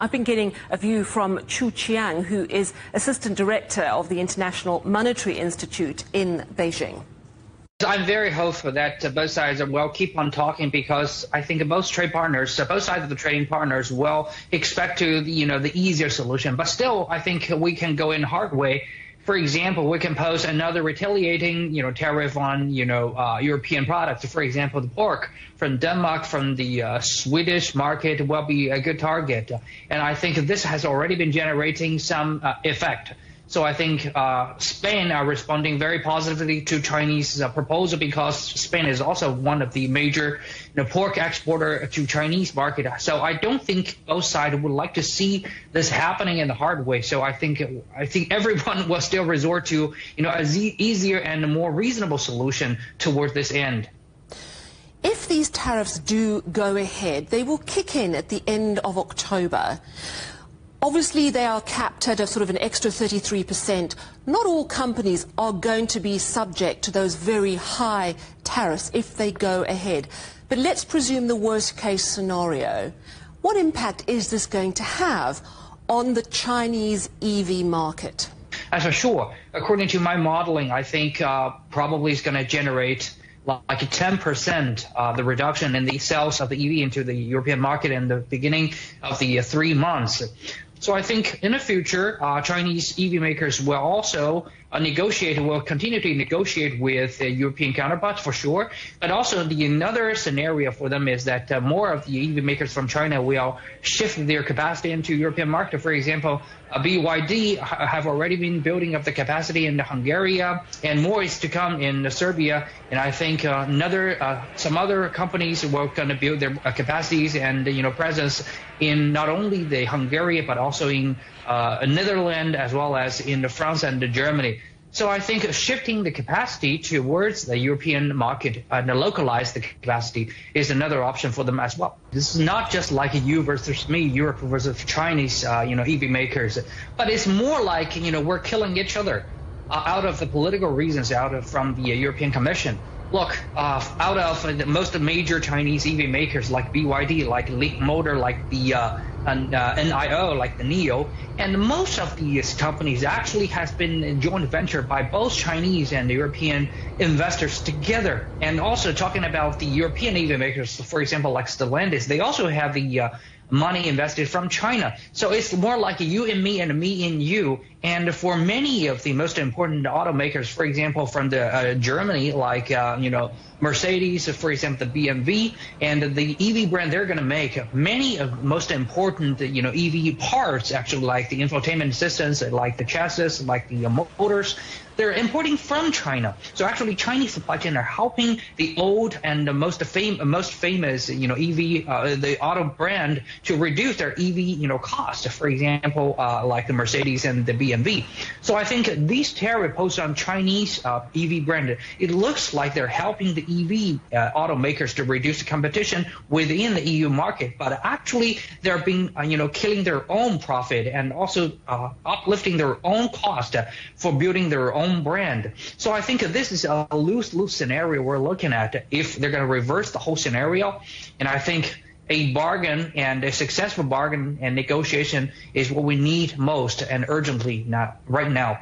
I've been getting a view from Qiang, who is Assistant Director of the International Monetary Institute in Beijing. I'm very hopeful that both sides will keep on talking, because I think both trade partners, both sides of the trading partners, will expect the easier solution. But still, I think we can go in hard way. For example, we can pose another retaliating, tariff on, European products. For example, the pork from Denmark, from the Swedish market will be a good target. And I think this has already been generating some effect. So I think Spain are responding very positively to Chinese proposal, because Spain is also one of the major pork exporter to Chinese market. So I don't think both sides would like to see this happening in the hard way. So I think everyone will still resort to a easier and more reasonable solution towards this end. If these tariffs do go ahead, they will kick in at the end of October. Obviously, they are capped at a sort of an extra 33%. Not all companies are going to be subject to those very high tariffs if they go ahead. But let's presume the worst-case scenario. What impact is this going to have on the Chinese EV market? For sure. According to my modeling, I think probably it's going to generate like 10% the reduction in the sales of the EV into the European market in the beginning of the 3 months. So I think in the future, Chinese EV makers will also will continue to negotiate with European counterparts for sure. But also another scenario for them is that more of the EV makers from China will shift their capacity into European market. For example, BYD have already been building up the capacity in Hungary, and more is to come in Serbia. And I think some other companies will going to build their capacities and presence in not only the Hungary but also in Netherlands, as well as in France and Germany. So I think shifting the capacity towards the European market and localize the capacity is another option for them as well. This is not just like you versus me, Europe versus Chinese, EV makers, but it's more like, we're killing each other out of the political reasons, from the European Commission. Look, out of the most major Chinese EV makers like BYD, like Leap Motor, like the NIO, like the NIO, and most of these companies actually has been a joint venture by both Chinese and European investors together. And also talking about the European EV makers, for example, like Stellantis, they also have the money invested from China. So it's more like you and me and me and you. And for many of the most important automakers, for example, from the Germany, like Mercedes, for example, the BMW, and the EV brand they're going to make, many of most important EV parts, actually, like the infotainment systems, like the chassis, like the motors, they're importing from China. So actually, Chinese supply chain are helping the old and the most famous EV, the auto brand, to reduce their EV cost. For example, like the Mercedes and the BMW. So I think these tariffs posed on Chinese EV brand, it looks like they're helping the EV automakers to reduce the competition within the EU market, but actually they're being killing their own profit and also uplifting their own cost for building their own brand. So I think this is a lose-lose scenario we're looking at if they're going to reverse the whole scenario. And I think a bargain, and a successful bargain and negotiation, is what we need most and urgently right now.